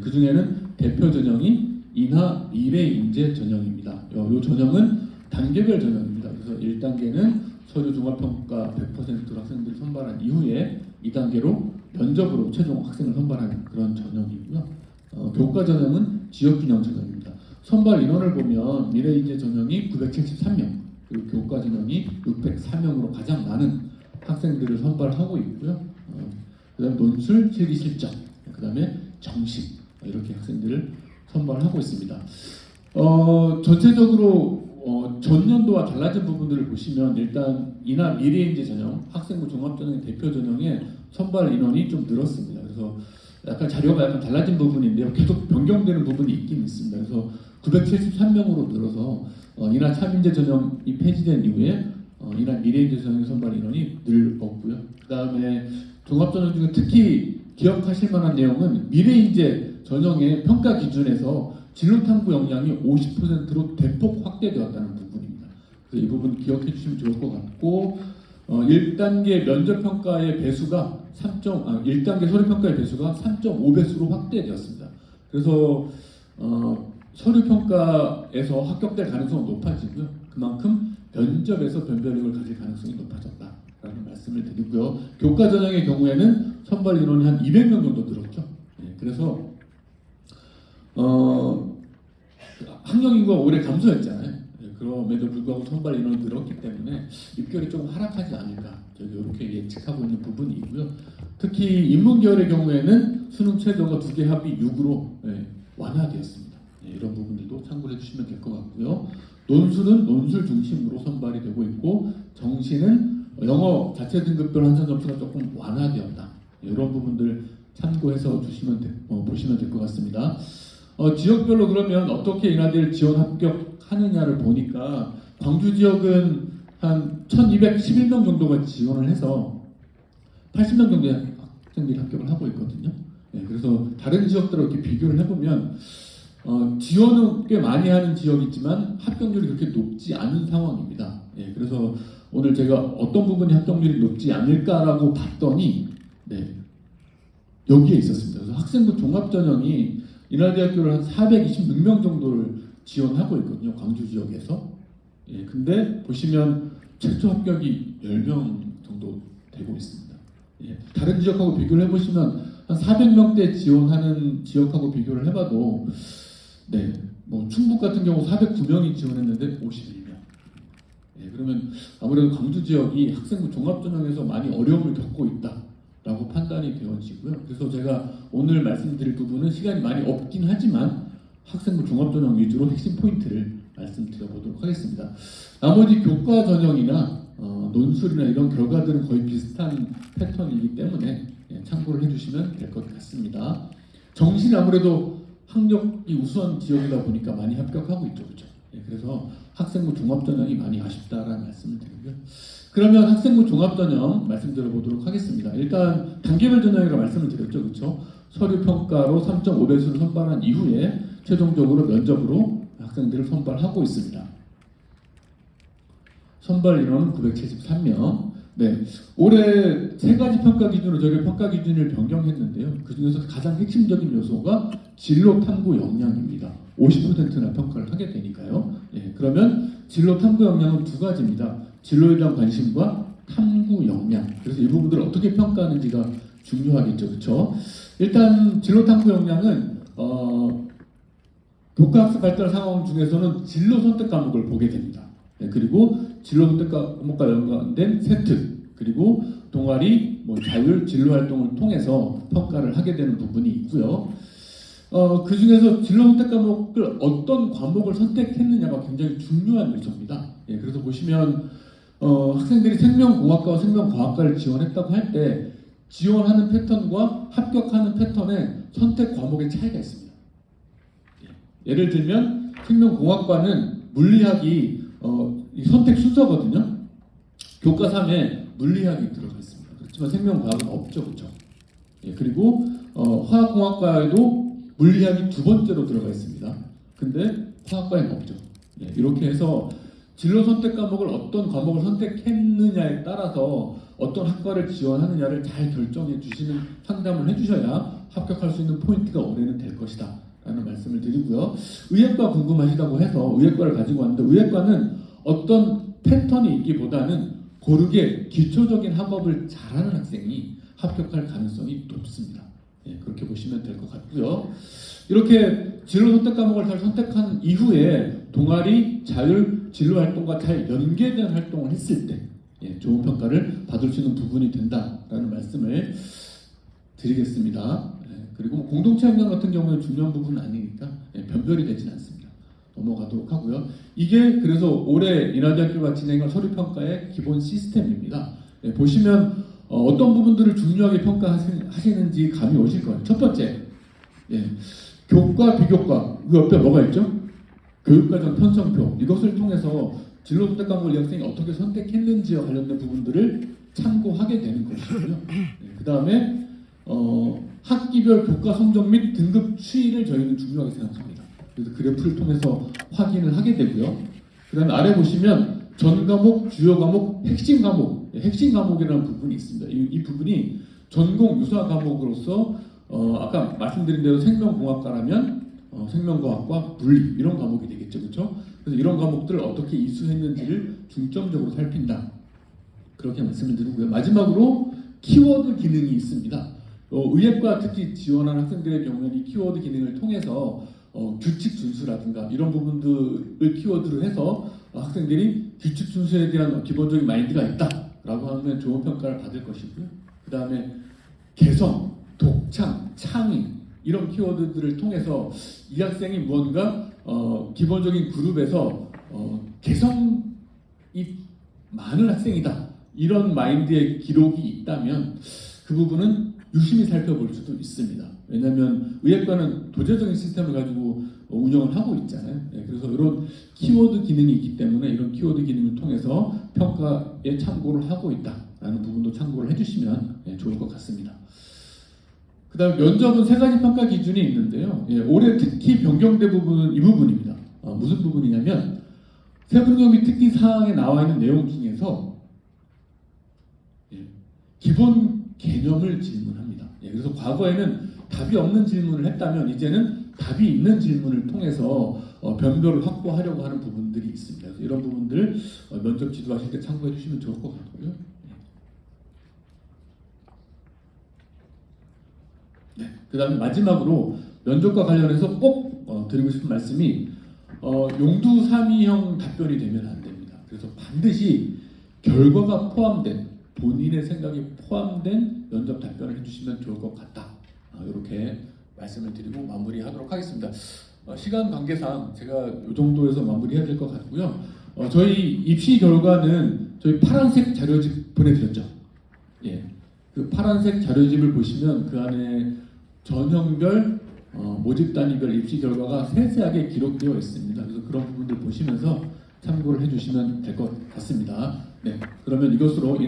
그 중에는 대표 전형이 인하 미래인재 전형입니다. 이 전형은 단계별 전형입니다. 그래서 1단계는 서류 종합평가 100% 학생들을 선발한 이후에 2단계로 면접으로 최종 학생을 선발하는 그런 전형이고요. 교과 전형은 지역균형 전형입니다. 선발 인원을 보면 미래인재 전형이 973명, 그리고 교과 전형이 604명으로 가장 많은 학생들을 선발하고 있고요. 그다음에 논술, 실기 실적, 그다음에 정식 이렇게 학생들을 선발하고 있습니다. 전체적으로 전년도와 달라진 부분들을 보시면 일단 인하 미래인재 전형, 학생부 종합전형 대표 전형의 선발 인원이 좀 늘었습니다. 그래서 약간 자료가 약간 달라진 부분인데요. 계속 변경되는 부분이 있긴 있습니다. 그래서 973명으로 늘어서 인하 차민재 전형이 폐지된 이후에 인하 미래인재 전형 선발 인원이 늘었고요. 그 다음에 종합전형 중에 특히 기억하실 만한 내용은 미래인재 전형의 평가 기준에서 진로탐구 역량이 50%로 대폭 확대되었다는 부분입니다. 그래서 이 부분 기억해 주시면 좋을 것 같고 1단계 면접평가의 배수가 1단계 서류평가의 배수가 3.5배수로 확대되었습니다. 그래서 서류평가에서 합격될 가능성은 높아지고요. 그만큼 면접에서 변별력을 가질 가능성이 높아졌다라는 말씀을 드리고요. 교과 전형의 경우에는 선발 인원이 한 200명 정도 늘었죠. 그래서 학령 인구가 오히려 감소했잖아요. 그럼에도 불구하고 선발 인원이 늘었기 때문에 입결이 조금 하락하지 않을까 이렇게 예측하고 있는 부분이 있고요. 특히 인문계열의 경우에는 수능 최저가 2개 합이 6으로 완화되었습니다. 이런 부분들도 참고해 주시면 될 것 같고요. 논술은 논술 중심으로 선발이 되고 있고 정시는 영어 자체 등급별 환산 점수가 조금 완화되었다. 이런 부분들 참고해서 보시면 될 것 같습니다. 지역별로 그러면 어떻게 인하대를 지원 합격하느냐를 보니까 광주 지역은 한 1211명 정도가 지원을 해서 80명 정도의 학생들이 합격을 하고 있거든요. 그래서 다른 지역들하고 이렇게 비교를 해보면 지원은 꽤 많이 하는 지역이지만 합격률이 그렇게 높지 않은 상황입니다. 그래서 오늘 제가 어떤 부분이 합격률이 높지 않을까라고 봤더니 여기에 있었습니다. 그래서 학생부 종합전형이 인하대학교를 한 426명 정도를 지원하고 있거든요. 광주 지역에서. 근데 보시면 최초 합격이 10명 정도 되고 있습니다. 다른 지역하고 비교를 해보시면 한 400명대 지원하는 지역하고 비교를 해봐도 뭐 충북 같은 경우 409명이 지원했는데 51명. 그러면 아무래도 광주 지역이 학생부 종합전형에서 많이 어려움을 겪고 있다라고 판단이 되어지고요. 그래서 제가 오늘 말씀드릴 부분은 시간이 많이 없긴 하지만 학생부 종합전형 위주로 핵심 포인트를 말씀드려보도록 하겠습니다. 나머지 교과 전형이나 논술이나 이런 결과들은 거의 비슷한 패턴이기 때문에 참고를 해주시면 될 것 같습니다. 정시는 아무래도 학력이 우수한 지역이다 보니까 많이 합격하고 있죠, 그렇죠? 그래서 학생부 종합전형이 많이 아쉽다라는 말씀을 드리고요. 그러면 학생부 종합전형 말씀드려보도록 하겠습니다. 일단 단계별 전형이라고 말씀을 드렸죠, 그렇죠? 서류평가로 3.5배수를 선발한 이후에 최종적으로 면접으로 학생들을 선발하고 있습니다. 선발 인원은 973명. 올해 3가지 평가 기준으로 저희가 평가 기준을 변경했는데요. 그 중에서 가장 핵심적인 요소가 진로 탐구 역량입니다. 50%나 평가를 하게 되니까요. 그러면 진로 탐구 역량은 2가지입니다. 진로에 대한 관심과 탐구 역량. 그래서 이 부분들을 어떻게 평가하는지가 중요하겠죠, 그렇죠? 일단 진로 탐구 역량은 교과학습 발달 상황 중에서는 진로 선택 과목을 보게 됩니다. 그리고 진로 선택 과목과 연관된 세트, 그리고 동아리, 자율 진로 활동을 통해서 평가를 하게 되는 부분이 있고요. 그 중에서 진로 선택 과목을 어떤 과목을 선택했느냐가 굉장히 중요한 요소입니다. 그래서 보시면 학생들이 생명공학과와 생명과학과를 지원했다고 할 때 지원하는 패턴과 합격하는 패턴의 선택 과목의 차이가 있습니다. 예를 들면 생명공학과는 물리학이 선택 순서거든요. 교과 3에 물리학이 들어가 있습니다. 그렇지만 생명과학은 없죠, 그렇죠? 그리고 화학공학과에도 물리학이 2번째로 들어가 있습니다. 근데 화학과에는 없죠. 이렇게 해서 진로 선택 과목을 어떤 과목을 선택했느냐에 따라서 어떤 학과를 지원하느냐를 잘 결정해 주시는 상담을 해주셔야 합격할 수 있는 포인트가 올해는 될 것이다 라는 말씀을 드리고요. 의예과 궁금하시다고 해서 의예과를 가지고 왔는데, 의예과는 어떤 패턴이 있기보다는 고르게 기초적인 학업을 잘하는 학생이 합격할 가능성이 높습니다. 예, 그렇게 보시면 될 것 같고요. 이렇게 진로 선택 과목을 잘 선택한 이후에 동아리, 자율, 진로 활동과 잘 연계된 활동을 했을 때 좋은 평가를 받을 수 있는 부분이 된다라는 말씀을 드리겠습니다. 그리고 공동체 역량 같은 경우는 중요한 부분은 아니니까 변별이 되진 않습니다. 넘어가도록 하고요. 이게 그래서 올해 인하대학교가 진행한 서류평가의 기본 시스템입니다. 보시면 어떤 부분들을 중요하게 평가하시는지 감이 오실 거예요. 첫 번째, 교과, 비교과, 그 옆에 뭐가 있죠? 교육과정 편성표. 이것을 통해서 진로 선택 과목을 이 학생이 어떻게 선택했는지와 관련된 부분들을 참고하게 되는 것이고요. 그 다음에 학기별 교과 성적 및 등급 추이를 저희는 중요하게 생각합니다. 그래서 그래프를 통해서 확인을 하게 되고요. 그 다음에 아래 보시면 전 과목, 주요 과목, 핵심 과목, 핵심 과목이라는 부분이 있습니다. 이 부분이 전공 유사 과목으로서 아까 말씀드린 대로 생명공학과라면 생명과학과 물리 이런 과목이 되겠죠, 그렇죠? 그래서 이런 과목들을 어떻게 이수했는지를 중점적으로 살핀다. 그렇게 말씀을 드리고요. 마지막으로 키워드 기능이 있습니다. 의예과 특히 지원한 학생들의 경우에는 이 키워드 기능을 통해서 규칙 준수라든가 이런 부분들을 키워드로 해서 학생들이 규칙 준수에 대한 기본적인 마인드가 있다라고 하면 좋은 평가를 받을 것이고요. 그 다음에 개성, 독창, 창의 이런 키워드들을 통해서 이 학생이 무언가 기본적인 그룹에서 개성이 많은 학생이다 이런 마인드의 기록이 있다면 그 부분은 유심히 살펴볼 수도 있습니다. 왜냐하면 의예과는 도제적인 시스템을 가지고 운영을 하고 있잖아요. 그래서 이런 키워드 기능이 있기 때문에 이런 키워드 기능을 통해서 평가에 참고를 하고 있다라는 부분도 참고를 해주시면 좋을 것 같습니다. 그 다음 면접은 세 가지 평가 기준이 있는데요. 올해 특히 변경된 부분은 이 부분입니다. 무슨 부분이냐면 세부능력 및 특기 사항에 나와 있는 내용 중에서 기본 개념을 질문합니다. 그래서 과거에는 답이 없는 질문을 했다면 이제는 답이 있는 질문을 통해서 변별을 확보하려고 하는 부분들이 있습니다. 그래서 이런 부분들 면접 지도하실 때 참고해 주시면 좋을 것 같고요. 그 다음에 마지막으로 면접과 관련해서 꼭 드리고 싶은 말씀이 용두사미형 답변이 되면 안 됩니다. 그래서 반드시 결과가 포함된 본인의 생각이 포함된 면접 답변을 해주시면 좋을 것 같다. 이렇게 말씀을 드리고 마무리하도록 하겠습니다. 시간 관계상 제가 이 정도에서 마무리해야 될 것 같고요. 저희 입시 결과는 저희 파란색 자료집 보내드렸죠. 그 파란색 자료집을 보시면 그 안에 전형별, 모집 단위별 입시 결과가 세세하게 기록되어 있습니다. 그래서 그런 부분들 보시면서 참고를 해주시면 될 것 같습니다. 그러면 이것으로